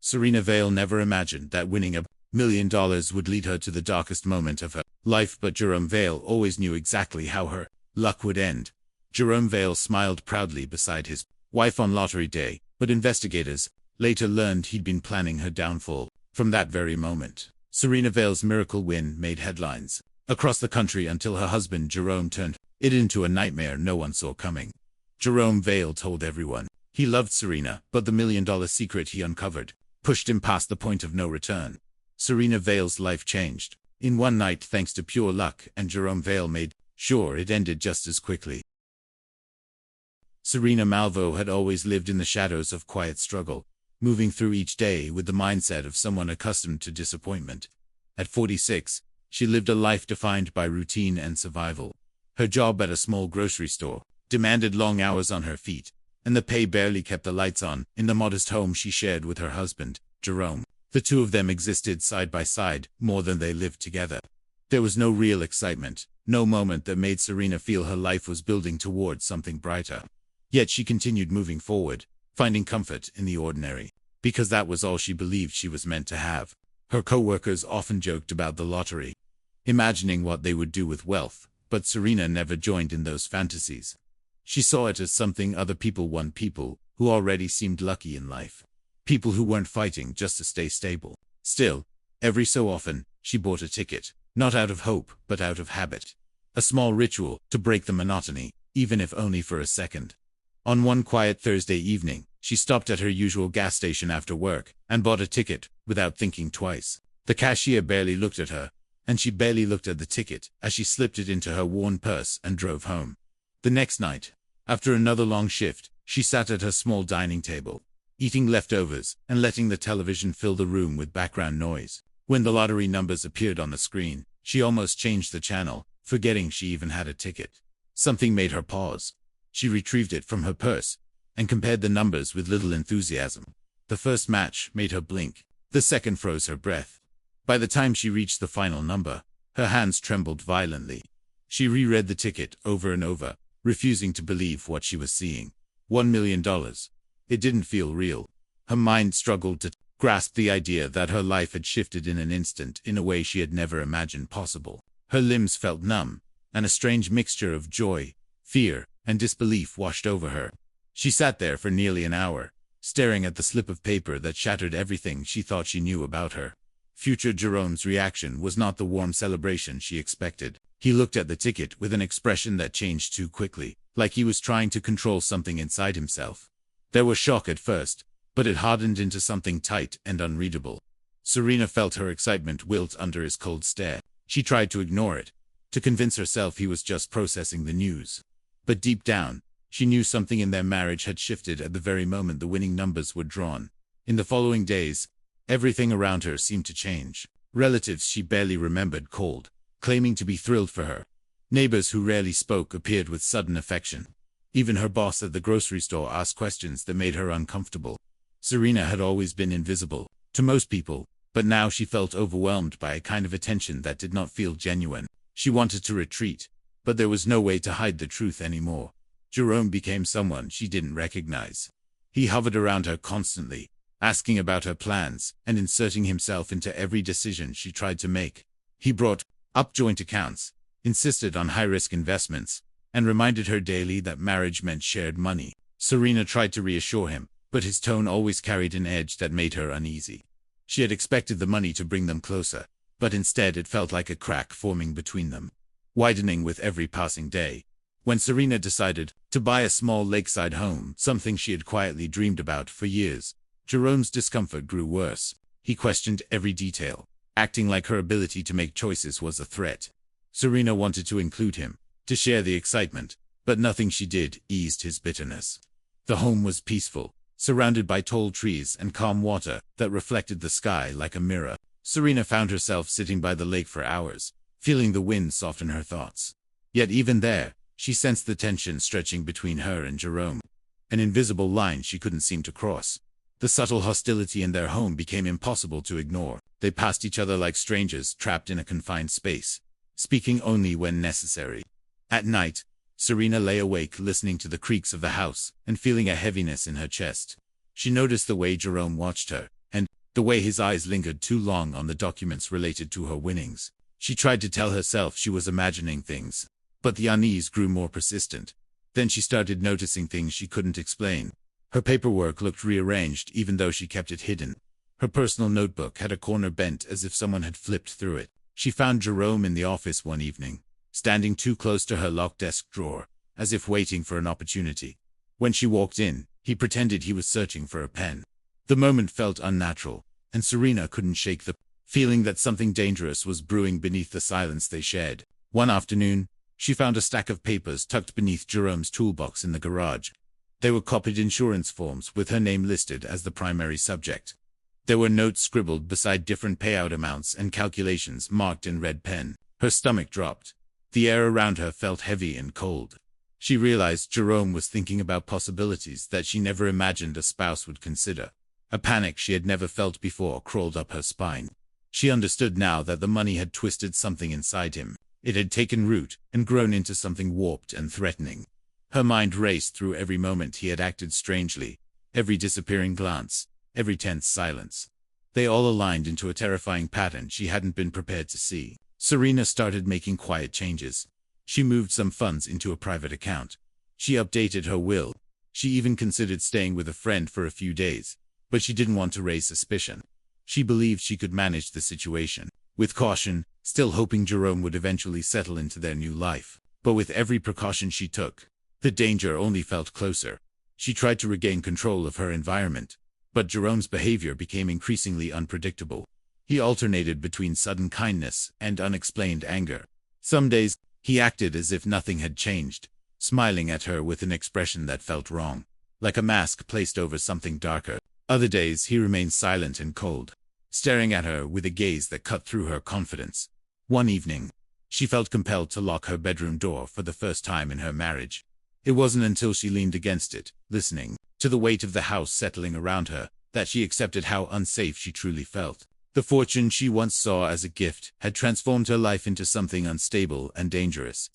Serena Vale never imagined that winning $1 million would lead her to the darkest moment of her life, but Jerome Vale always knew exactly how her luck would end. Jerome Vale smiled proudly beside his wife on lottery day, but investigators later learned he'd been planning her downfall from that very moment. Serena Vale's miracle win made headlines across the country until her husband Jerome turned it into a nightmare no one saw coming. Jerome Vale told everyone he loved Serena, but the $1 million secret he uncovered pushed him past the point of no return. Serena Vale's life changed in one night thanks to pure luck, and Jerome Vale made sure it ended just as quickly. Serena Malvo had always lived in the shadows of quiet struggle, moving through each day with the mindset of someone accustomed to disappointment. At 46, she lived a life defined by routine and survival. Her job at a small grocery store demanded long hours on her feet, and the pay barely kept the lights on in the modest home she shared with her husband, Jerome. The two of them existed side by side more than they lived together. There was no real excitement, no moment that made Serena feel her life was building towards something brighter. Yet she continued moving forward, finding comfort in the ordinary, because that was all she believed she was meant to have. Her co-workers often joked about the lottery, imagining what they would do with wealth, but Serena never joined in those fantasies. She saw it as something other people want, people who already seemed lucky in life. People who weren't fighting just to stay stable. Still, every so often, she bought a ticket, not out of hope, but out of habit. A small ritual to break the monotony, even if only for a second. On one quiet Thursday evening, she stopped at her usual gas station after work and bought a ticket without thinking twice. The cashier barely looked at her, and she barely looked at the ticket as she slipped it into her worn purse and drove home. The next night, after another long shift, she sat at her small dining table, eating leftovers and letting the television fill the room with background noise. When the lottery numbers appeared on the screen, she almost changed the channel, forgetting she even had a ticket. Something made her pause. She retrieved it from her purse and compared the numbers with little enthusiasm. The first match made her blink. The second froze her breath. By the time she reached the final number, her hands trembled violently. She reread the ticket over and over, refusing to believe what she was seeing. $1 million. It didn't feel real. Her mind struggled to grasp the idea that her life had shifted in an instant in a way she had never imagined possible. Her limbs felt numb, and a strange mixture of joy, fear, and disbelief washed over her. She sat there for nearly an hour, staring at the slip of paper that shattered everything she thought she knew about her. Future Jerome's reaction was not the warm celebration she expected. He looked at the ticket with an expression that changed too quickly, like he was trying to control something inside himself. There was shock at first, but it hardened into something tight and unreadable. Serena felt her excitement wilt under his cold stare. She tried to ignore it, to convince herself he was just processing the news. But deep down, she knew something in their marriage had shifted at the very moment the winning numbers were drawn. In the following days, everything around her seemed to change. Relatives she barely remembered called, claiming to be thrilled for her. Neighbors who rarely spoke appeared with sudden affection. Even her boss at the grocery store asked questions that made her uncomfortable. Serena had always been invisible to most people, but now she felt overwhelmed by a kind of attention that did not feel genuine. She wanted to retreat, but there was no way to hide the truth anymore. Jerome became someone she didn't recognize. He hovered around her constantly, asking about her plans and inserting himself into every decision she tried to make. He brought up joint accounts, insisted on high-risk investments, and reminded her daily that marriage meant shared money. Serena tried to reassure him, but his tone always carried an edge that made her uneasy. She had expected the money to bring them closer, but instead it felt like a crack forming between them, widening with every passing day. When Serena decided to buy a small lakeside home, something she had quietly dreamed about for years, Jerome's discomfort grew worse. He questioned every detail, acting like her ability to make choices was a threat. Serena wanted to include him, to share the excitement, but nothing she did eased his bitterness. The home was peaceful, surrounded by tall trees and calm water that reflected the sky like a mirror. Serena found herself sitting by the lake for hours, feeling the wind soften her thoughts. Yet even there, she sensed the tension stretching between her and Jerome, an invisible line she couldn't seem to cross. The subtle hostility in their home became impossible to ignore. They passed each other like strangers trapped in a confined space, speaking only when necessary. At night, Serena lay awake listening to the creaks of the house and feeling a heaviness in her chest. She noticed the way Jerome watched her, and the way his eyes lingered too long on the documents related to her winnings. She tried to tell herself she was imagining things, but the unease grew more persistent. Then she started noticing things she couldn't explain. Her paperwork looked rearranged even though she kept it hidden. Her personal notebook had a corner bent as if someone had flipped through it. She found Jerome in the office one evening, standing too close to her locked desk drawer, as if waiting for an opportunity. When she walked in, he pretended he was searching for a pen. The moment felt unnatural, and Serena couldn't shake the feeling that something dangerous was brewing beneath the silence they shared. One afternoon, she found a stack of papers tucked beneath Jerome's toolbox in the garage. They were copied insurance forms with her name listed as the primary subject. There were notes scribbled beside different payout amounts and calculations marked in red pen. Her stomach dropped. The air around her felt heavy and cold. She realized Jerome was thinking about possibilities that she never imagined a spouse would consider. A panic she had never felt before crawled up her spine. She understood now that the money had twisted something inside him. It had taken root and grown into something warped and threatening. Her mind raced through every moment he had acted strangely, every disappearing glance, every tense silence. They all aligned into a terrifying pattern she hadn't been prepared to see. Serena started making quiet changes. She moved some funds into a private account. She updated her will. She even considered staying with a friend for a few days, but she didn't want to raise suspicion. She believed she could manage the situation. With caution, still hoping Jerome would eventually settle into their new life. But with every precaution she took, the danger only felt closer. She tried to regain control of her environment, but Jerome's behavior became increasingly unpredictable. He alternated between sudden kindness and unexplained anger. Some days, he acted as if nothing had changed, smiling at her with an expression that felt wrong, like a mask placed over something darker. Other days, he remained silent and cold, staring at her with a gaze that cut through her confidence. One evening, she felt compelled to lock her bedroom door for the first time in her marriage. It wasn't until she leaned against it, listening to the weight of the house settling around her, that she accepted how unsafe she truly felt. The fortune she once saw as a gift had transformed her life into something unstable and dangerous.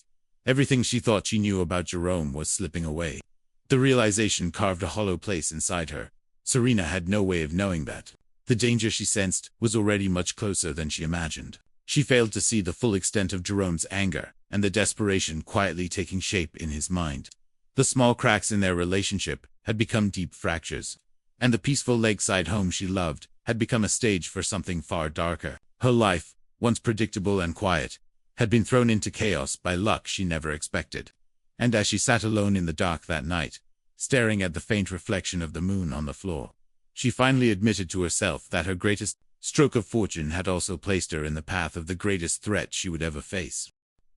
Everything she thought she knew about Jerome was slipping away. The realization carved a hollow place inside her. Serena had no way of knowing that. The danger she sensed was already much closer than she imagined. She failed to see the full extent of Jerome's anger and the desperation quietly taking shape in his mind. The small cracks in their relationship had become deep fractures, and the peaceful lakeside home she loved had become a stage for something far darker. Her life, once predictable and quiet, had been thrown into chaos by luck she never expected. And as she sat alone in the dark that night, staring at the faint reflection of the moon on the floor, she finally admitted to herself that her greatest stroke of fortune had also placed her in the path of the greatest threat she would ever face.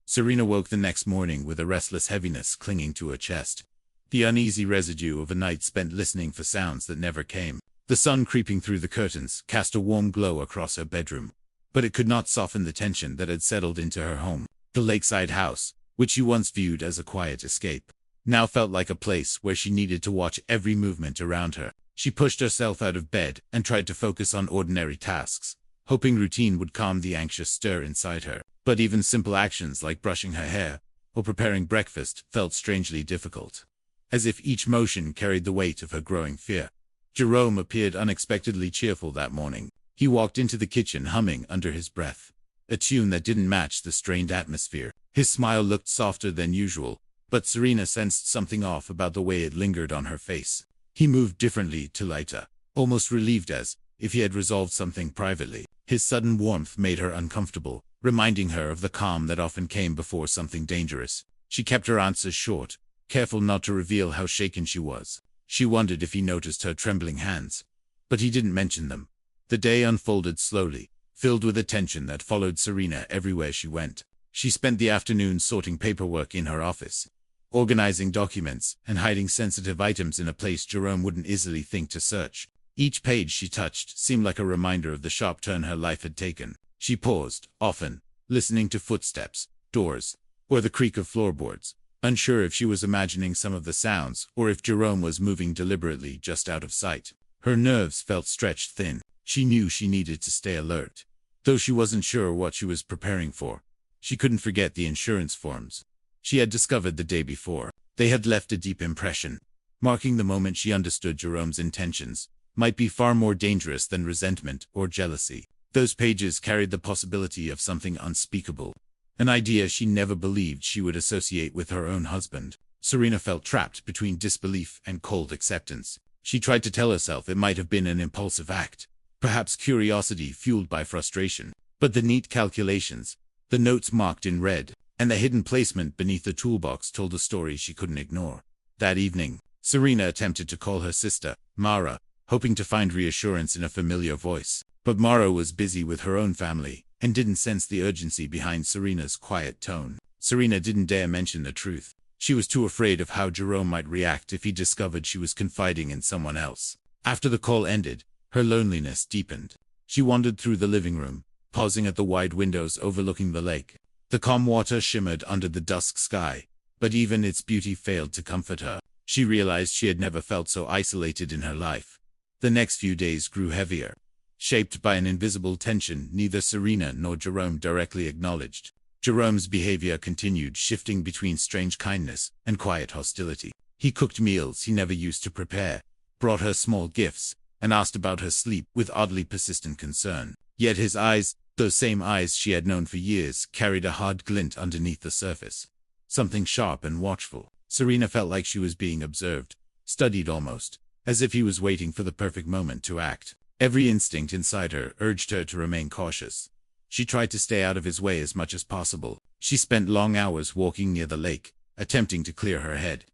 Serena woke the next morning with a restless heaviness clinging to her chest, the uneasy residue of a night spent listening for sounds that never came. The sun creeping through the curtains cast a warm glow across her bedroom, but it could not soften the tension that had settled into her home. The lakeside house, which she once viewed as a quiet escape, now felt like a place where she needed to watch every movement around her. She pushed herself out of bed and tried to focus on ordinary tasks, hoping routine would calm the anxious stir inside her. But even simple actions like brushing her hair or preparing breakfast felt strangely difficult, as if each motion carried the weight of her growing fear. Jerome appeared unexpectedly cheerful that morning. He walked into the kitchen humming under his breath, a tune that didn't match the strained atmosphere. His smile looked softer than usual, but Serena sensed something off about the way it lingered on her face. He moved differently to lighter, almost relieved as if he had resolved something privately. His sudden warmth made her uncomfortable, reminding her of the calm that often came before something dangerous. She kept her answers short, careful not to reveal how shaken she was. She wondered if he noticed her trembling hands, but he didn't mention them. The day unfolded slowly, filled with a tension that followed Serena everywhere she went. She spent the afternoon sorting paperwork in her office, organizing documents, and hiding sensitive items in a place Jerome wouldn't easily think to search. Each page she touched seemed like a reminder of the sharp turn her life had taken. She paused, often, listening to footsteps, doors, or the creak of floorboards, unsure if she was imagining some of the sounds or if Jerome was moving deliberately just out of sight. Her nerves felt stretched thin. She knew she needed to stay alert. Though she wasn't sure what she was preparing for, she couldn't forget the insurance forms she had discovered the day before. They had left a deep impression, marking the moment she understood Jerome's intentions. might be far more dangerous than resentment or jealousy. Those pages carried the possibility of something unspeakable, an idea she never believed she would associate with her own husband. Serena felt trapped between disbelief and cold acceptance. She tried to tell herself it might have been an impulsive act, perhaps curiosity fueled by frustration. But the neat calculations, the notes marked in red, and the hidden placement beneath the toolbox told a story she couldn't ignore. That evening, Serena attempted to call her sister, Mara, hoping to find reassurance in a familiar voice. But Mara was busy with her own family, and didn't sense the urgency behind Serena's quiet tone. Serena didn't dare mention the truth. She was too afraid of how Jerome might react if he discovered she was confiding in someone else. After the call ended, her loneliness deepened. She wandered through the living room, pausing at the wide windows overlooking the lake. The calm water shimmered under the dusk sky, but even its beauty failed to comfort her. She realized she had never felt so isolated in her life. The next few days grew heavier, shaped by an invisible tension neither Serena nor Jerome directly acknowledged. Jerome's behavior continued, shifting between strange kindness and quiet hostility. He cooked meals he never used to prepare, brought her small gifts, and asked about her sleep with oddly persistent concern. Yet his eyes, those same eyes she had known for years, carried a hard glint underneath the surface. Something sharp and watchful. Serena felt like she was being observed, studied almost, as if he was waiting for the perfect moment to act. Every instinct inside her urged her to remain cautious. She tried to stay out of his way as much as possible. She spent long hours walking near the lake, attempting to clear her head,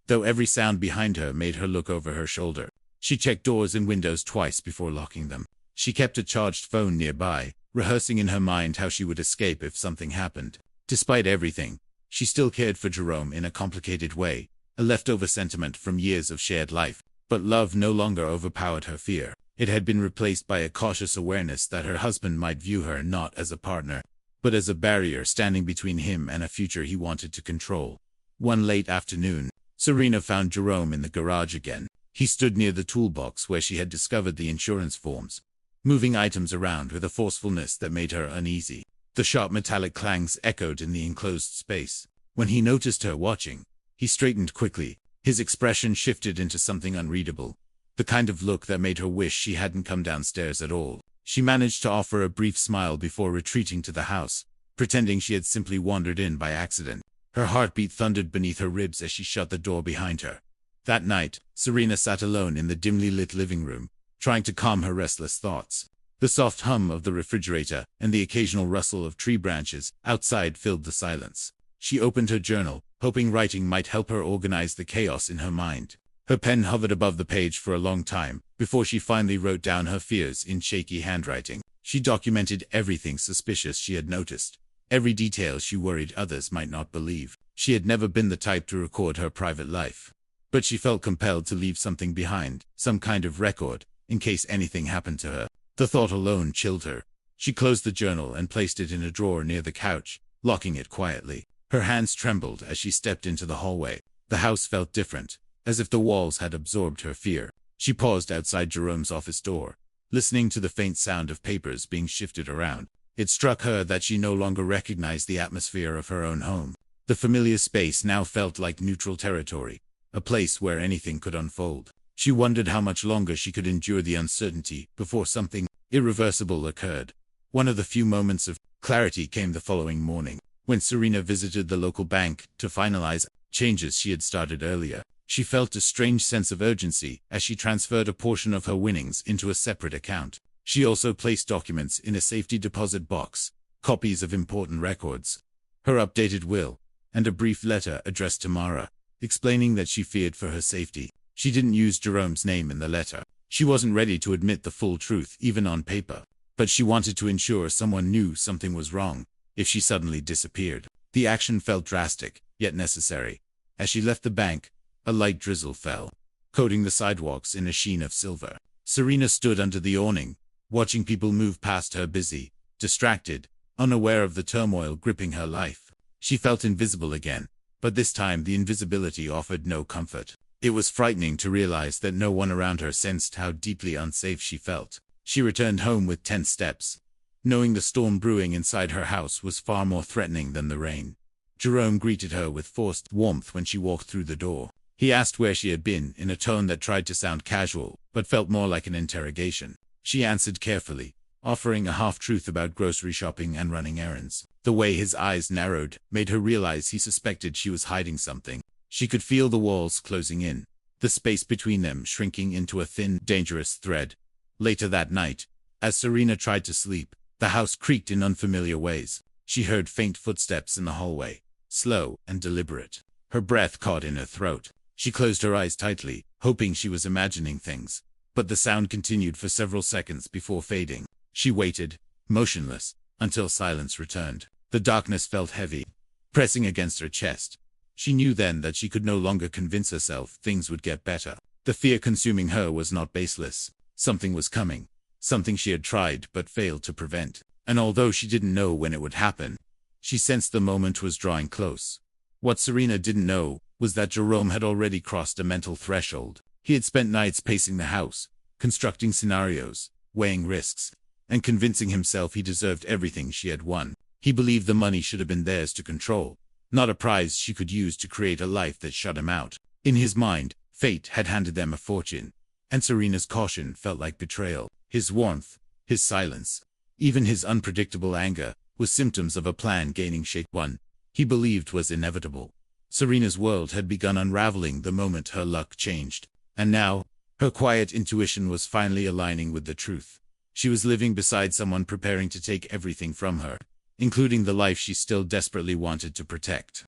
though every sound behind her made her look over her shoulder. She checked doors and windows twice before locking them. She kept a charged phone nearby, rehearsing in her mind how she would escape if something happened. Despite everything, she still cared for Jerome in a complicated way, a leftover sentiment from years of shared life. But love no longer overpowered her fear. It had been replaced by a cautious awareness that her husband might view her not as a partner, but as a barrier standing between him and a future he wanted to control. One late afternoon, Serena found Jerome in the garage again. He stood near the toolbox where she had discovered the insurance forms, moving items around with a forcefulness that made her uneasy. The sharp metallic clangs echoed in the enclosed space. When he noticed her watching, he straightened quickly. His expression shifted into something unreadable, the kind of look that made her wish she hadn't come downstairs at all. She managed to offer a brief smile before retreating to the house, pretending she had simply wandered in by accident. Her heartbeat thundered beneath her ribs as she shut the door behind her. That night, Serena sat alone in the dimly lit living room, trying to calm her restless thoughts. The soft hum of the refrigerator and the occasional rustle of tree branches outside filled the silence. She opened her journal, hoping writing might help her organize the chaos in her mind. Her pen hovered above the page for a long time, before she finally wrote down her fears in shaky handwriting. She documented everything suspicious she had noticed, every detail she worried others might not believe. She had never been the type to record her private life, but she felt compelled to leave something behind, some kind of record, in case anything happened to her. The thought alone chilled her. She closed the journal and placed it in a drawer near the couch, locking it quietly. Her hands trembled as she stepped into the hallway. The house felt different, as if the walls had absorbed her fear. She paused outside Jerome's office door, listening to the faint sound of papers being shifted around. It struck her that she no longer recognized the atmosphere of her own home. The familiar space now felt like neutral territory, a place where anything could unfold. She wondered how much longer she could endure the uncertainty before something irreversible occurred. One of the few moments of clarity came the following morning, when Serena visited the local bank to finalize changes she had started earlier. She felt a strange sense of urgency as she transferred a portion of her winnings into a separate account. She also placed documents in a safety deposit box, copies of important records, her updated will, and a brief letter addressed to Mara, explaining that she feared for her safety. She didn't use Jerome's name in the letter. She wasn't ready to admit the full truth, even on paper, but she wanted to ensure someone knew something was wrong if she suddenly disappeared. The action felt drastic, yet necessary. As she left the bank, a light drizzle fell, coating the sidewalks in a sheen of silver. Serena stood under the awning, watching people move past her, busy, distracted, unaware of the turmoil gripping her life. She felt invisible again, but this time the invisibility offered no comfort. It was frightening to realize that no one around her sensed how deeply unsafe she felt. She returned home with tense steps, knowing the storm brewing inside her house was far more threatening than the rain. Jerome greeted her with forced warmth when she walked through the door. He asked where she had been in a tone that tried to sound casual, but felt more like an interrogation. She answered carefully, offering a half-truth about grocery shopping and running errands. The way his eyes narrowed made her realize he suspected she was hiding something. She could feel the walls closing in, the space between them shrinking into a thin, dangerous thread. Later that night, as Serena tried to sleep, the house creaked in unfamiliar ways. She heard faint footsteps in the hallway, slow and deliberate. Her breath caught in her throat. She closed her eyes tightly, hoping she was imagining things. But the sound continued for several seconds before fading. She waited, motionless, until silence returned. The darkness felt heavy, pressing against her chest. She knew then that she could no longer convince herself things would get better. The fear consuming her was not baseless. Something was coming. Something she had tried but failed to prevent. And although she didn't know when it would happen, she sensed the moment was drawing close. What Serena didn't know was that Jerome had already crossed a mental threshold. He had spent nights pacing the house, constructing scenarios, weighing risks, and convincing himself he deserved everything she had won. He believed the money should have been theirs to control, not a prize she could use to create a life that shut him out. In his mind, fate had handed them a fortune, and Serena's caution felt like betrayal. His warmth, his silence, even his unpredictable anger, was symptoms of a plan gaining shape, one he believed was inevitable. Serena's world had begun unraveling the moment her luck changed, and now, her quiet intuition was finally aligning with the truth. She was living beside someone preparing to take everything from her, including the life she still desperately wanted to protect.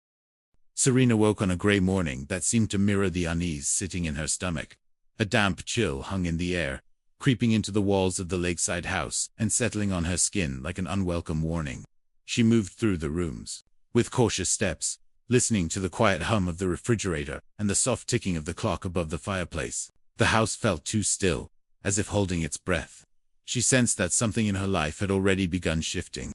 Serena woke on a gray morning that seemed to mirror the unease sitting in her stomach. A damp chill hung in the air, creeping into the walls of the lakeside house and settling on her skin like an unwelcome warning. She moved through the rooms, with cautious steps, listening to the quiet hum of the refrigerator and the soft ticking of the clock above the fireplace. The house felt too still, as if holding its breath. She sensed that something in her life had already begun shifting.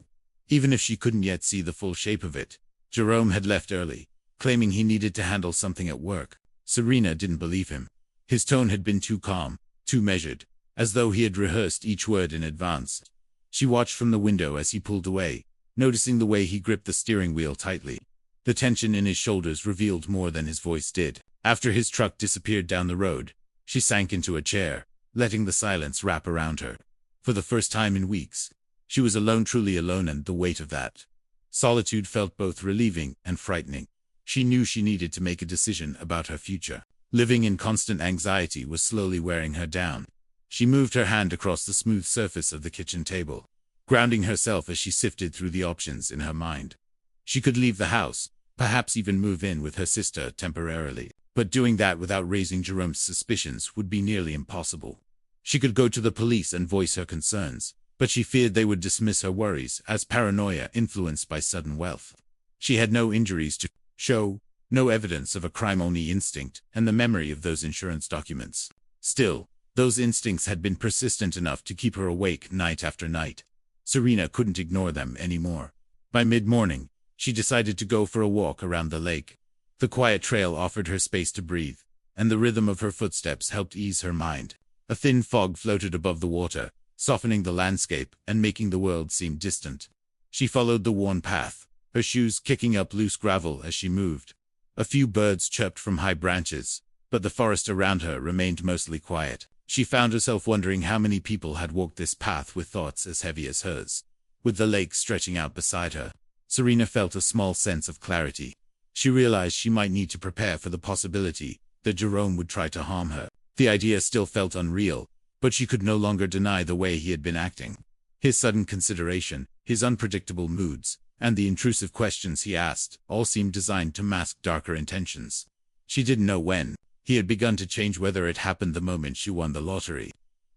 Even if she couldn't yet see the full shape of it, Jerome had left early, claiming he needed to handle something at work. Serena didn't believe him. His tone had been too calm, too measured, as though he had rehearsed each word in advance. She watched from the window as he pulled away, noticing the way he gripped the steering wheel tightly. The tension in his shoulders revealed more than his voice did. After his truck disappeared down the road, she sank into a chair, letting the silence wrap around her. For the first time in weeks, she was alone, truly alone, and the weight of that solitude felt both relieving and frightening. She knew she needed to make a decision about her future. Living in constant anxiety was slowly wearing her down. She moved her hand across the smooth surface of the kitchen table, grounding herself as she sifted through the options in her mind. She could leave the house, perhaps even move in with her sister temporarily, but doing that without raising Jerome's suspicions would be nearly impossible. She could go to the police and voice her concerns, but she feared they would dismiss her worries as paranoia influenced by sudden wealth. She had no injuries to show, no evidence of a crime, only instinct and the memory of those insurance documents. Still, those instincts had been persistent enough to keep her awake night after night. Serena couldn't ignore them anymore. By mid-morning, she decided to go for a walk around the lake. The quiet trail offered her space to breathe, and the rhythm of her footsteps helped ease her mind. A thin fog floated above the water, softening the landscape and making the world seem distant. She followed the worn path, her shoes kicking up loose gravel as she moved. A few birds chirped from high branches, but the forest around her remained mostly quiet. She found herself wondering how many people had walked this path with thoughts as heavy as hers. With the lake stretching out beside her, Serena felt a small sense of clarity. She realized she might need to prepare for the possibility that Jerome would try to harm her. The idea still felt unreal, but she could no longer deny the way he had been acting. His sudden consideration, his unpredictable moods, and the intrusive questions he asked all seemed designed to mask darker intentions. She didn't know when he had begun to change, whether it happened the moment she won the lottery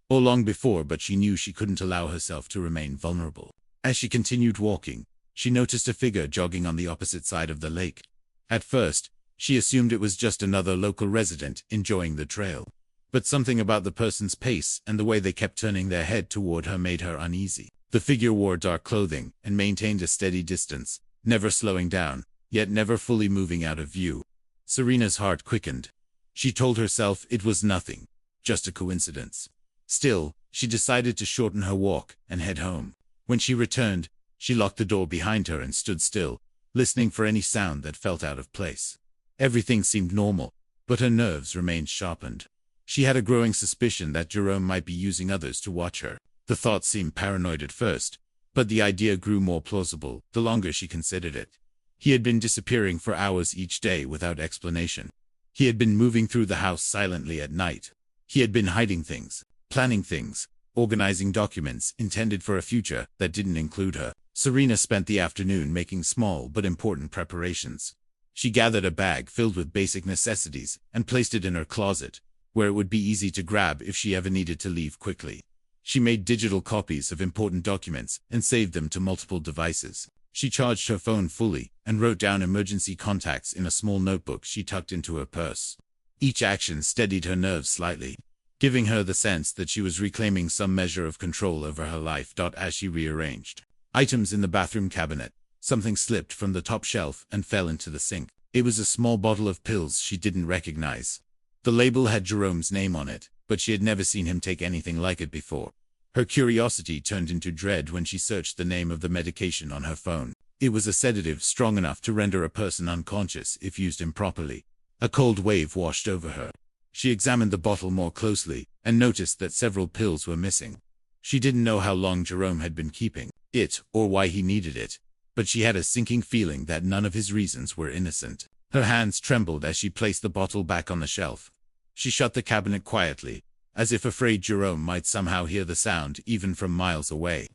or long before, but she knew she couldn't allow herself to remain vulnerable. As she continued walking, she noticed a figure jogging on the opposite side of the lake. At first, she assumed it was just another local resident enjoying the trail. But something about the person's pace and the way they kept turning their head toward her made her uneasy. The figure wore dark clothing and maintained a steady distance, never slowing down, yet never fully moving out of view. Serena's heart quickened. She told herself it was nothing, just a coincidence. Still, she decided to shorten her walk and head home. When she returned, she locked the door behind her and stood still, listening for any sound that felt out of place. Everything seemed normal, but her nerves remained sharpened. She had a growing suspicion that Jerome might be using others to watch her. The thought seemed paranoid at first, but the idea grew more plausible the longer she considered it. He had been disappearing for hours each day without explanation. He had been moving through the house silently at night. He had been hiding things, planning things, organizing documents intended for a future that didn't include her. Serena spent the afternoon making small but important preparations. She gathered a bag filled with basic necessities and placed it in her closet, where it would be easy to grab if she ever needed to leave quickly. She made digital copies of important documents and saved them to multiple devices. She charged her phone fully and wrote down emergency contacts in a small notebook she tucked into her purse. Each action steadied her nerves slightly, giving her the sense that she was reclaiming some measure of control over her life. As she rearranged items in the bathroom cabinet, something slipped from the top shelf and fell into the sink. It was a small bottle of pills she didn't recognize. The label had Jerome's name on it, but she had never seen him take anything like it before. Her curiosity turned into dread when she searched the name of the medication on her phone. It was a sedative strong enough to render a person unconscious if used improperly. A cold wave washed over her. She examined the bottle more closely and noticed that several pills were missing. She didn't know how long Jerome had been keeping it or why he needed it, but she had a sinking feeling that none of his reasons were innocent. Her hands trembled as she placed the bottle back on the shelf. She shut the cabinet quietly, as if afraid Jerome might somehow hear the sound even from miles away.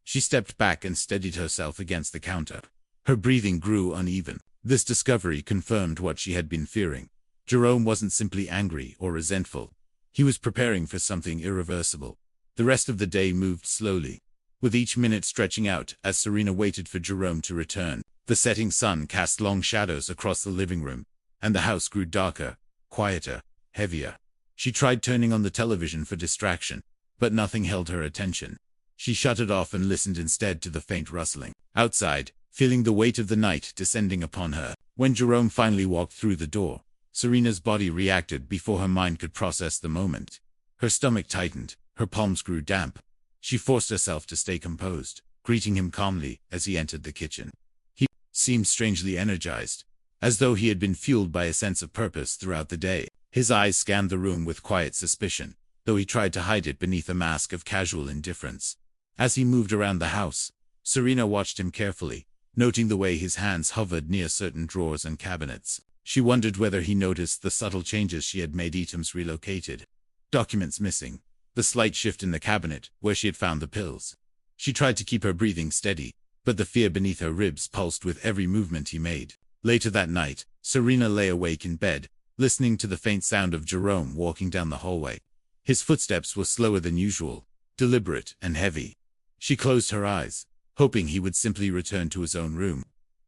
She stepped back and steadied herself against the counter. Her breathing grew uneven. This discovery confirmed what she had been fearing. Jerome wasn't simply angry or resentful. He was preparing for something irreversible. The rest of the day moved slowly, with each minute stretching out as Serena waited for Jerome to return. The setting sun cast long shadows across the living room, and the house grew darker, quieter, heavier. She tried turning on the television for distraction, but nothing held her attention. She shut it off and listened instead to the faint rustling outside, feeling the weight of the night descending upon her. When Jerome finally walked through the door, Serena's body reacted before her mind could process the moment. Her stomach tightened, her palms grew damp. She forced herself to stay composed, greeting him calmly as he entered the kitchen. He seemed strangely energized, as though he had been fueled by a sense of purpose throughout the day. His eyes scanned the room with quiet suspicion, though he tried to hide it beneath a mask of casual indifference. As he moved around the house, Serena watched him carefully, noting the way his hands hovered near certain drawers and cabinets. She wondered whether he noticed the subtle changes she had made: items relocated, documents missing, the slight shift in the cabinet where she had found the pills. She tried to keep her breathing steady, but the fear beneath her ribs pulsed with every movement he made. Later that night, Serena lay awake in bed, listening to the faint sound of Jerome walking down the hallway. His footsteps were slower than usual, deliberate and heavy. She closed her eyes, hoping he would simply return to his own room.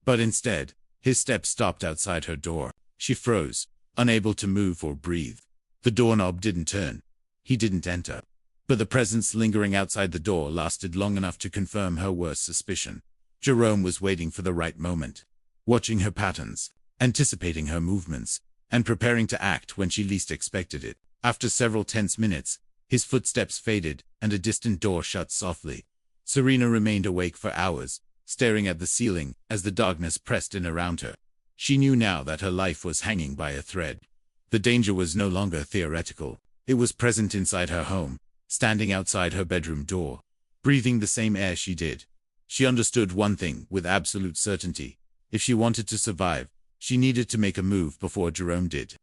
But instead, his steps stopped outside her door. She froze, unable to move or breathe. The doorknob didn't turn. He didn't enter. But the presence lingering outside the door lasted long enough to confirm her worst suspicion. Jerome was waiting for the right moment, watching her patterns, anticipating her movements, and preparing to act when she least expected it. After several tense minutes, his footsteps faded and a distant door shut softly. Serena remained awake for hours, staring at the ceiling as the darkness pressed in around her. She knew now that her life was hanging by a thread. The danger was no longer theoretical. It was present inside her home, standing outside her bedroom door, breathing the same air she did. She understood one thing with absolute certainty: if she wanted to survive, she needed to make a move before Jerome did.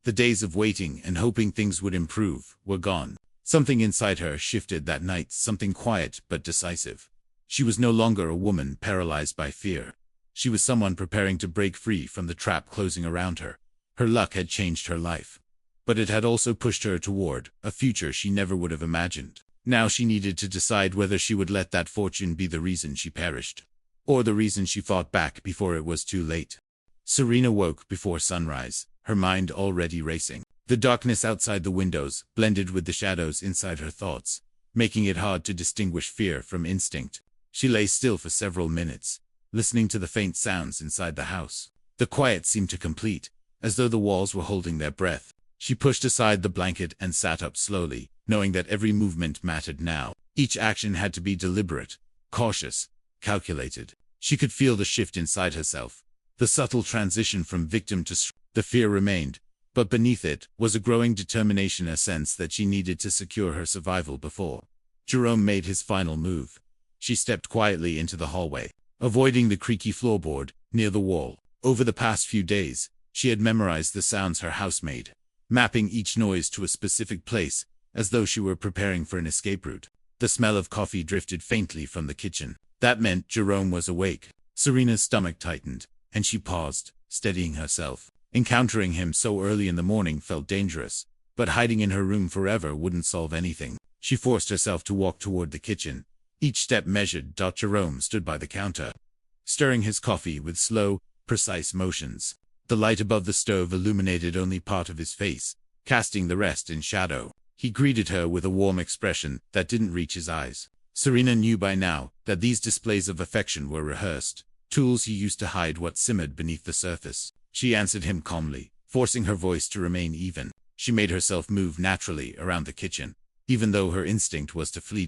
The days of waiting and hoping things would improve were gone. Something inside her shifted that night, something quiet but decisive. She was no longer a woman paralyzed by fear. She was someone preparing to break free from the trap closing around her. Her luck had changed her life, but it had also pushed her toward a future she never would have imagined. Now she needed to decide whether she would let that fortune be the reason she perished, or the reason she fought back before it was too late. Serena woke before sunrise, her mind already racing. The darkness outside the windows blended with the shadows inside her thoughts, making it hard to distinguish fear from instinct. She lay still for several minutes, listening to the faint sounds inside the house. The quiet seemed to complete, as though the walls were holding their breath. She pushed aside the blanket and sat up slowly, knowing that every movement mattered now. Each action had to be deliberate, cautious, calculated. She could feel the shift inside herself, the subtle transition from victim to the fear remained, But beneath it was a growing determination, a sense that she needed to secure her survival before Jerome made his final move. She stepped quietly into the hallway, avoiding the creaky floorboard near the wall. Over the past few days, she had memorized the sounds her house made, mapping each noise to a specific place, as though she were preparing for an escape route. The smell of coffee drifted faintly from the kitchen. That meant Jerome was awake. Serena's stomach tightened, and she paused, steadying herself. Encountering him so early in the morning felt dangerous, but hiding in her room forever wouldn't solve anything. She forced herself to walk toward the kitchen, each step measured. Jerome stood by the counter, stirring his coffee with slow, precise motions. The light above the stove illuminated only part of his face, casting the rest in shadow. He greeted her with a warm expression that didn't reach his eyes. Serena knew by now that these displays of affection were rehearsed, tools he used to hide what simmered beneath the surface. She answered him calmly, forcing her voice to remain even. She made herself move naturally around the kitchen, even though her instinct was to flee.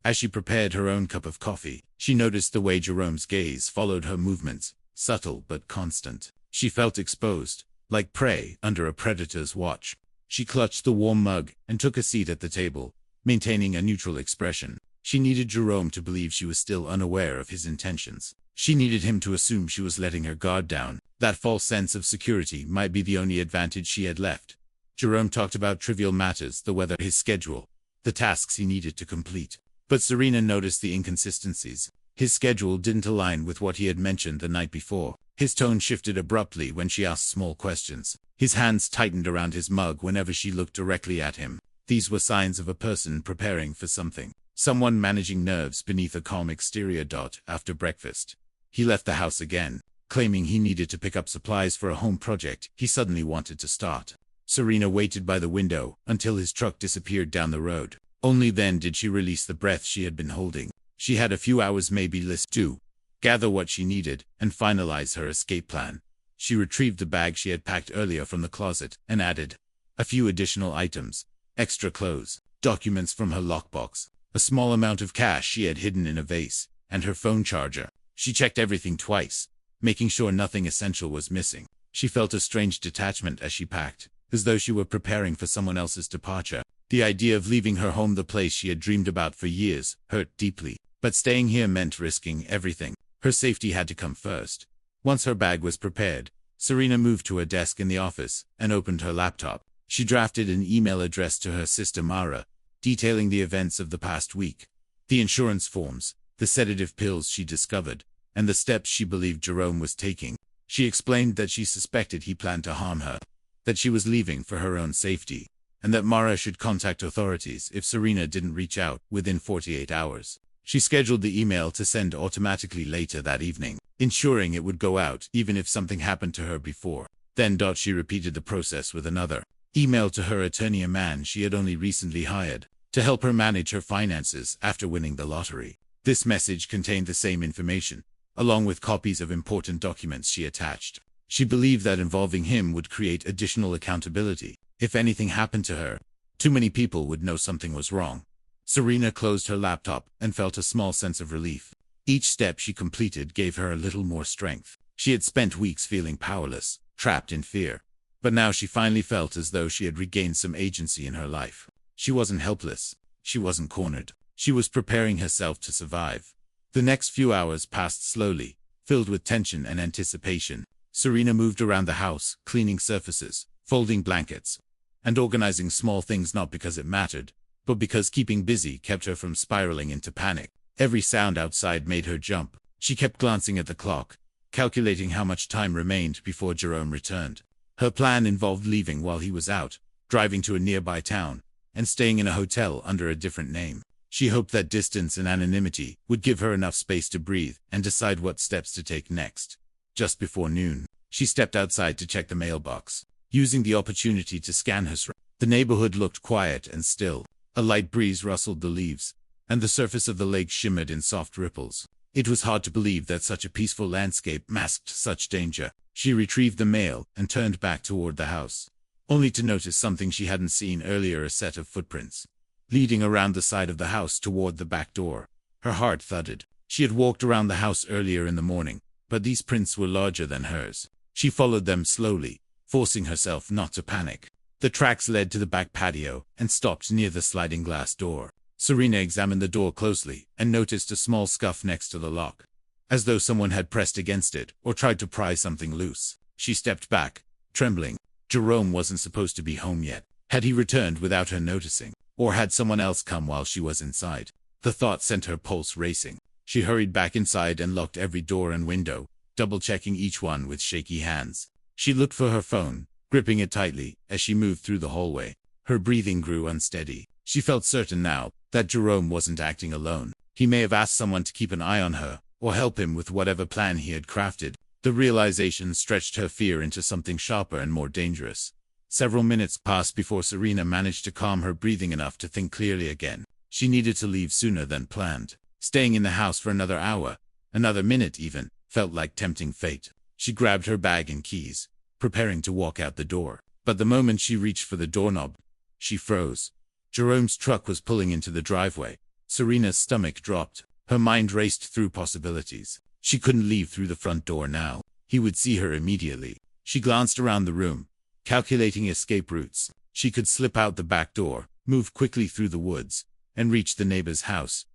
As she prepared her own cup of coffee, she noticed the way Jerome's gaze followed her movements, subtle but constant. She felt exposed, like prey under a predator's watch. She clutched the warm mug and took a seat at the table, maintaining a neutral expression. She needed Jerome to believe she was still unaware of his intentions. She needed him to assume she was letting her guard down. That false sense of security might be the only advantage she had left. Jerome talked about trivial matters, the weather, his schedule, the tasks he needed to complete. But Serena noticed the inconsistencies. His schedule didn't align with what he had mentioned the night before. His tone shifted abruptly when she asked small questions. His hands tightened around his mug whenever she looked directly at him. These were signs of a person preparing for something. Someone managing nerves beneath a calm exterior. After breakfast, he left the house again, claiming he needed to pick up supplies for a home project he suddenly wanted to start. Serena waited by the window until his truck disappeared down the road. Only then did she release the breath she had been holding. She had a few hours, maybe less, to gather what she needed and finalize her escape plan. She retrieved the bag she had packed earlier from the closet and added a few additional items, extra clothes, documents from her lockbox, a small amount of cash she had hidden in a vase, and her phone charger. She checked everything twice, making sure nothing essential was missing. She felt a strange detachment as she packed, as though she were preparing for someone else's departure. The idea of leaving her home, the place she had dreamed about for years, hurt deeply. But staying here meant risking everything. Her safety had to come first. Once her bag was prepared, Serena moved to her desk in the office and opened her laptop. She drafted an email addressed to her sister Mara, detailing the events of the past week, the insurance forms, the sedative pills she discovered, and the steps she believed Jerome was taking. She explained that she suspected he planned to harm her, that she was leaving for her own safety, and that Mara should contact authorities if Serena didn't reach out within 48 hours. She scheduled the email to send automatically later that evening, ensuring it would go out even if something happened to her before. Then she repeated the process with another email to her attorney, a man she had only recently hired to help her manage her finances after winning the lottery. This message contained the same information, along with copies of important documents she attached. She believed that involving him would create additional accountability. If anything happened to her, too many people would know something was wrong. Serena closed her laptop and felt a small sense of relief. Each step she completed gave her a little more strength. She had spent weeks feeling powerless, trapped in fear. But now she finally felt as though she had regained some agency in her life. She wasn't helpless. She wasn't cornered. She was preparing herself to survive. The next few hours passed slowly, filled with tension and anticipation. Serena moved around the house, cleaning surfaces, folding blankets, and organizing small things, not because it mattered, but because keeping busy kept her from spiraling into panic. Every sound outside made her jump. She kept glancing at the clock, calculating how much time remained before Jerome returned. Her plan involved leaving while he was out, driving to a nearby town, and staying in a hotel under a different name. She hoped that distance and anonymity would give her enough space to breathe and decide what steps to take next. Just before noon, she stepped outside to check the mailbox, using the opportunity to scan her surroundings. The neighborhood looked quiet and still. A light breeze rustled the leaves, and the surface of the lake shimmered in soft ripples. It was hard to believe that such a peaceful landscape masked such danger. She retrieved the mail and turned back toward the house, only to notice something she hadn't seen earlier: a set of footprints leading around the side of the house toward the back door. Her heart thudded. She had walked around the house earlier in the morning, but these prints were larger than hers. She followed them slowly, forcing herself not to panic. The tracks led to the back patio and stopped near the sliding glass door. Serena examined the door closely and noticed a small scuff next to the lock, as though someone had pressed against it or tried to pry something loose. She stepped back, trembling. Jerome wasn't supposed to be home yet. Had he returned without her noticing? Or had someone else come while she was inside? The thought sent her pulse racing. She hurried back inside and locked every door and window, double-checking each one with shaky hands. She looked for her phone, gripping it tightly as she moved through the hallway. Her breathing grew unsteady. She felt certain now that Jerome wasn't acting alone. He may have asked someone to keep an eye on her, or help him with whatever plan he had crafted. The realization stretched her fear into something sharper and more dangerous. Several minutes passed before Serena managed to calm her breathing enough to think clearly again. She needed to leave sooner than planned. Staying in the house for another hour, another minute even, felt like tempting fate. She grabbed her bag and keys, preparing to walk out the door. But the moment she reached for the doorknob, she froze. Jerome's truck was pulling into the driveway. Serena's stomach dropped. Her mind raced through possibilities. She couldn't leave through the front door now. He would see her immediately. She glanced around the room, calculating escape routes. She could slip out the back door, move quickly through the woods, and reach the neighbor's house,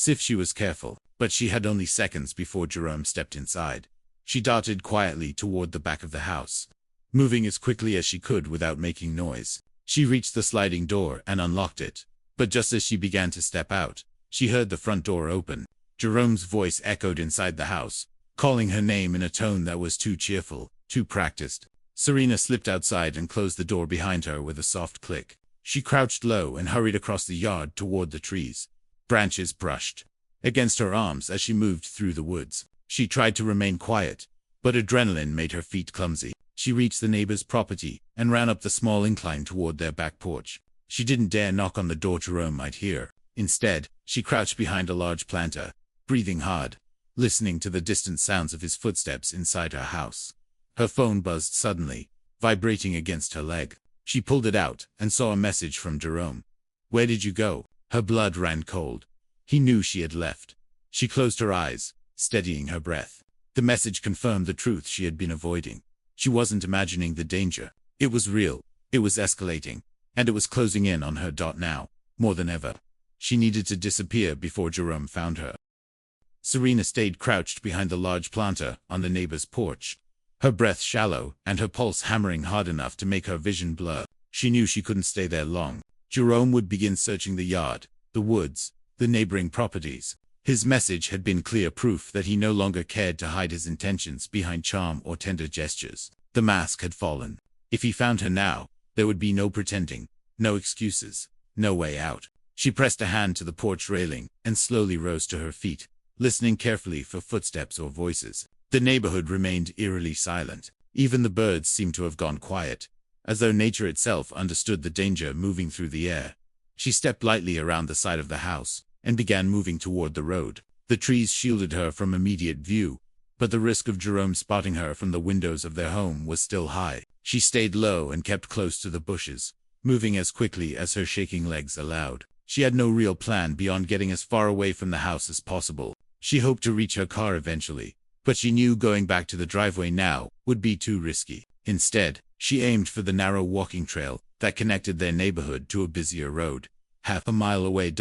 if she was careful. But she had only seconds before Jerome stepped inside. She darted quietly toward the back of the house, moving as quickly as she could without making noise. She reached the sliding door and unlocked it. But just as she began to step out, she heard the front door open. Jerome's voice echoed inside the house, calling her name in a tone that was too cheerful, too practiced. Serena slipped outside and closed the door behind her with a soft click. She crouched low and hurried across the yard toward the trees. Branches brushed against her arms as she moved through the woods. She tried to remain quiet, but adrenaline made her feet clumsy. She reached the neighbor's property and ran up the small incline toward their back porch. She didn't dare knock on the door Jerome might hear. Instead, she crouched behind a large planter, breathing hard, listening to the distant sounds of his footsteps inside her house. Her phone buzzed suddenly, vibrating against her leg. She pulled it out and saw a message from Jerome. "Where did you go?" Her blood ran cold. He knew she had left. She closed her eyes, steadying her breath. The message confirmed the truth she had been avoiding. She wasn't imagining the danger. It was real. It was escalating. And it was closing in on her now, more than ever. She needed to disappear before Jerome found her. Serena stayed crouched behind the large planter on the neighbor's porch, her breath shallow and her pulse hammering hard enough to make her vision blur. She knew she couldn't stay there long. Jerome would begin searching the yard, the woods, the neighboring properties. His message had been clear proof that he no longer cared to hide his intentions behind charm or tender gestures. The mask had fallen. If he found her now, there would be no pretending, no excuses, no way out. She pressed a hand to the porch railing and slowly rose to her feet, listening carefully for footsteps or voices. The neighborhood remained eerily silent. Even the birds seemed to have gone quiet, as though nature itself understood the danger moving through the air. She stepped lightly around the side of the house and began moving toward the road. The trees shielded her from immediate view, but the risk of Jerome spotting her from the windows of their home was still high. She stayed low and kept close to the bushes, moving as quickly as her shaking legs allowed. She had no real plan beyond getting as far away from the house as possible. She hoped to reach her car eventually, but she knew going back to the driveway now would be too risky. Instead, she aimed for the narrow walking trail that connected their neighborhood to a busier road. Half a mile away.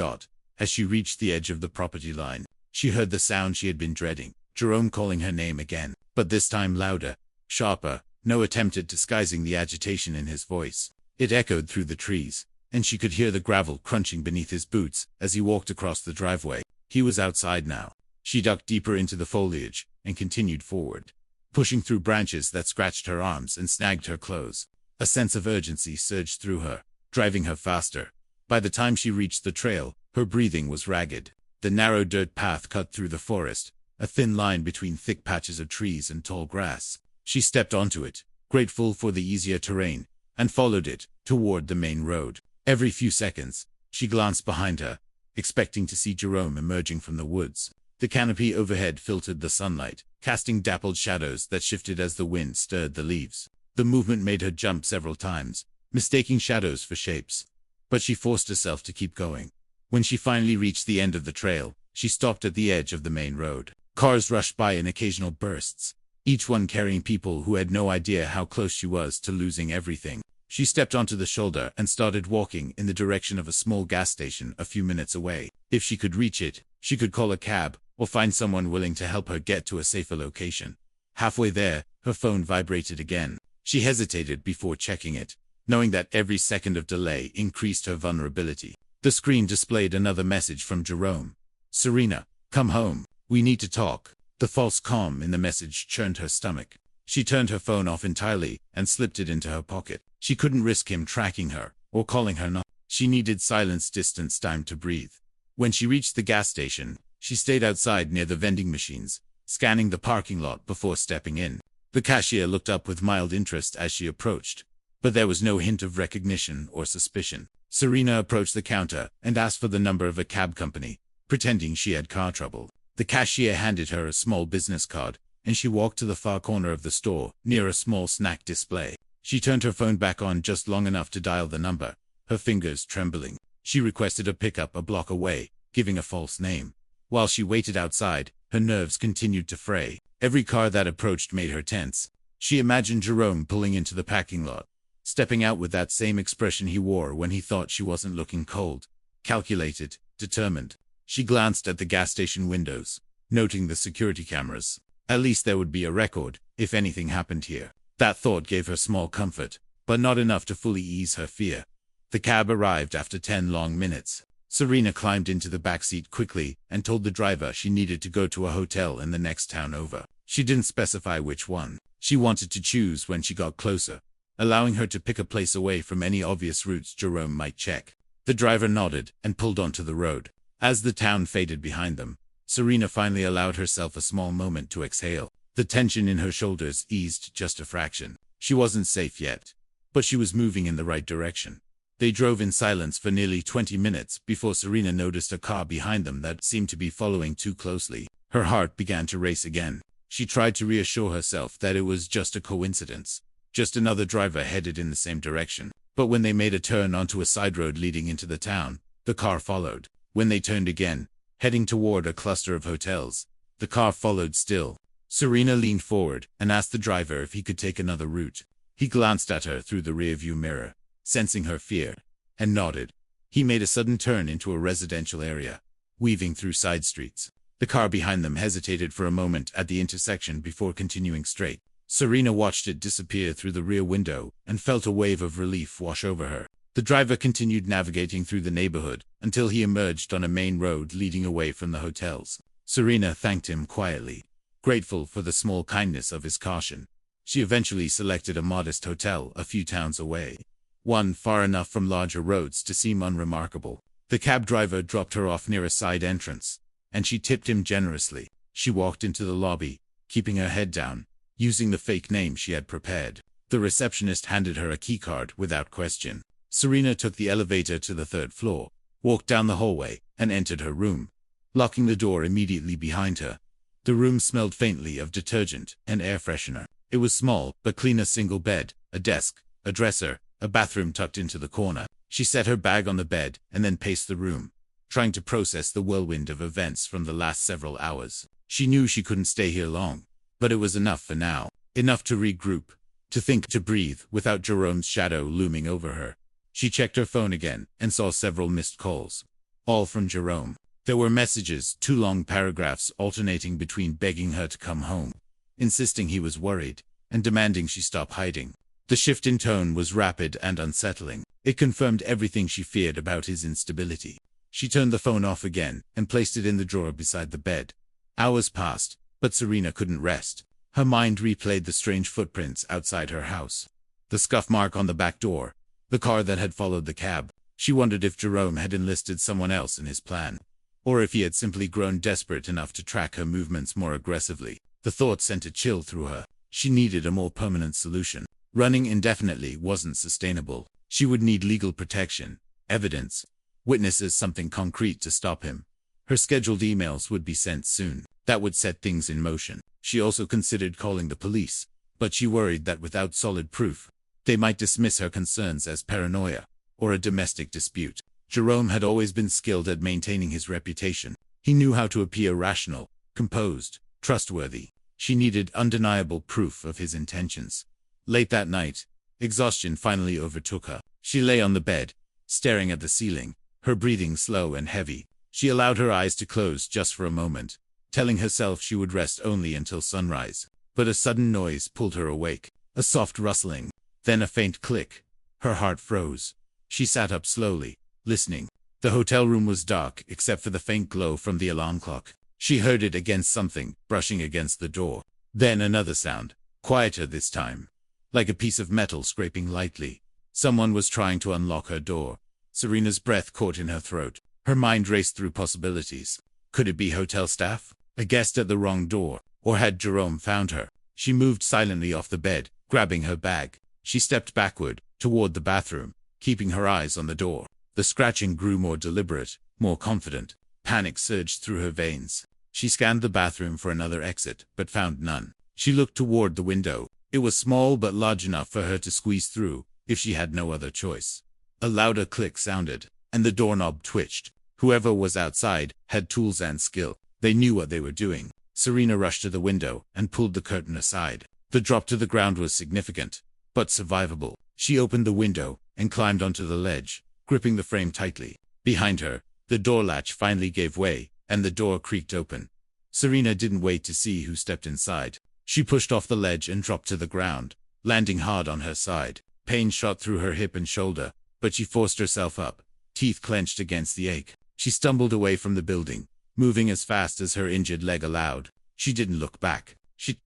As she reached the edge of the property line, she heard the sound she had been dreading. Jerome calling her name again, but this time louder, sharper. No attempt at disguising the agitation in his voice. It echoed through the trees, and she could hear the gravel crunching beneath his boots as he walked across the driveway. He was outside now. She ducked deeper into the foliage and continued forward, pushing through branches that scratched her arms and snagged her clothes. A sense of urgency surged through her, driving her faster. By the time she reached the trail, her breathing was ragged. The narrow dirt path cut through the forest, a thin line between thick patches of trees and tall grass. She stepped onto it, grateful for the easier terrain, and followed it toward the main road. Every few seconds, she glanced behind her, expecting to see Jerome emerging from the woods. The canopy overhead filtered the sunlight, casting dappled shadows that shifted as the wind stirred the leaves. The movement made her jump several times, mistaking shadows for shapes. But she forced herself to keep going. When she finally reached the end of the trail, she stopped at the edge of the main road. Cars rushed by in occasional bursts, each one carrying people who had no idea how close she was to losing everything. She stepped onto the shoulder and started walking in the direction of a small gas station a few minutes away. If she could reach it, she could call a cab or find someone willing to help her get to a safer location. Halfway there, her phone vibrated again. She hesitated before checking it, knowing that every second of delay increased her vulnerability. The screen displayed another message from Jerome. "Serena, come home. We need to talk." The false calm in the message churned her stomach. She turned her phone off entirely and slipped it into her pocket. She couldn't risk him tracking her or calling her not. She needed silence, distance, time to breathe. When she reached the gas station, she stayed outside near the vending machines, scanning the parking lot before stepping in. The cashier looked up with mild interest as she approached, but there was no hint of recognition or suspicion. Serena approached the counter and asked for the number of a cab company, pretending she had car trouble. The cashier handed her a small business card, and she walked to the far corner of the store, near a small snack display. She turned her phone back on just long enough to dial the number, her fingers trembling. She requested a pickup a block away, giving a false name. While she waited outside, her nerves continued to fray. Every car that approached made her tense. She imagined Jerome pulling into the parking lot, stepping out with that same expression he wore when he thought she wasn't looking cold, calculated, determined. She glanced at the gas station windows, noting the security cameras. At least there would be a record, if anything happened here. That thought gave her small comfort, but not enough to fully ease her fear. The cab arrived after 10 long minutes. Serena climbed into the back seat quickly and told the driver she needed to go to a hotel in the next town over. She didn't specify which one. She wanted to choose when she got closer, allowing her to pick a place away from any obvious routes Jerome might check. The driver nodded and pulled onto the road. As the town faded behind them, Serena finally allowed herself a small moment to exhale. The tension in her shoulders eased just a fraction. She wasn't safe yet, but she was moving in the right direction. They drove in silence for nearly 20 minutes before Serena noticed a car behind them that seemed to be following too closely. Her heart began to race again. She tried to reassure herself that it was just a coincidence, just another driver headed in the same direction. But when they made a turn onto a side road leading into the town, the car followed. When they turned again, heading toward a cluster of hotels, the car followed still. Serena leaned forward and asked the driver if he could take another route. He glanced at her through the rearview mirror, sensing her fear, and nodded. He made a sudden turn into a residential area, weaving through side streets. The car behind them hesitated for a moment at the intersection before continuing straight. Serena watched it disappear through the rear window and felt a wave of relief wash over her. The driver continued navigating through the neighborhood until he emerged on a main road leading away from the hotels. Serena thanked him quietly, grateful for the small kindness of his caution. She eventually selected a modest hotel a few towns away, one far enough from larger roads to seem unremarkable. The cab driver dropped her off near a side entrance, and she tipped him generously. She walked into the lobby, keeping her head down, using the fake name she had prepared. The receptionist handed her a keycard without question. Serena took the elevator to the 3rd floor, walked down the hallway, and entered her room, locking the door immediately behind her. The room smelled faintly of detergent and air freshener. It was small, but clean: a single bed, a desk, a dresser, a bathroom tucked into the corner. She set her bag on the bed and then paced the room, trying to process the whirlwind of events from the last several hours. She knew she couldn't stay here long, but it was enough for now. Enough to regroup, to think, to breathe without Jerome's shadow looming over her. She checked her phone again and saw several missed calls, all from Jerome. There were messages, 2 long paragraphs alternating between begging her to come home, insisting he was worried, and demanding she stop hiding. The shift in tone was rapid and unsettling. It confirmed everything she feared about his instability. She turned the phone off again and placed it in the drawer beside the bed. Hours passed, but Serena couldn't rest. Her mind replayed the strange footprints outside her house, the scuff mark on the back door, the car that had followed the cab. She wondered if Jerome had enlisted someone else in his plan, or if he had simply grown desperate enough to track her movements more aggressively. The thought sent a chill through her. She needed a more permanent solution. Running indefinitely wasn't sustainable. She would need legal protection, evidence, witnesses, something concrete to stop him. Her scheduled emails would be sent soon. That would set things in motion. She also considered calling the police, but she worried that without solid proof, they might dismiss her concerns as paranoia or a domestic dispute. Jerome had always been skilled at maintaining his reputation. He knew how to appear rational, composed, trustworthy. She needed undeniable proof of his intentions. Late that night, exhaustion finally overtook her. She lay on the bed, staring at the ceiling, her breathing slow and heavy. She allowed her eyes to close just for a moment, telling herself she would rest only until sunrise. But a sudden noise pulled her awake. A soft rustling, then a faint click. Her heart froze. She sat up slowly, listening. The hotel room was dark except for the faint glow from the alarm clock. She heard it against something, brushing against the door. Then another sound, quieter this time, like a piece of metal scraping lightly. Someone was trying to unlock her door. Serena's breath caught in her throat. Her mind raced through possibilities. Could it be hotel staff? A guest at the wrong door? Or had Jerome found her? She moved silently off the bed, grabbing her bag. She stepped backward, toward the bathroom, keeping her eyes on the door. The scratching grew more deliberate, more confident. Panic surged through her veins. She scanned the bathroom for another exit, but found none. She looked toward the window. It was small but large enough for her to squeeze through, if she had no other choice. A louder click sounded, and the doorknob twitched. Whoever was outside had tools and skill. They knew what they were doing. Serena rushed to the window and pulled the curtain aside. The drop to the ground was significant, but survivable. She opened the window and climbed onto the ledge, gripping the frame tightly. Behind her, the door latch finally gave way, and the door creaked open. Serena didn't wait to see who stepped inside. She pushed off the ledge and dropped to the ground, landing hard on her side. Pain shot through her hip and shoulder, but she forced herself up, teeth clenched against the ache. She stumbled away from the building, moving as fast as her injured leg allowed. She didn't look back. She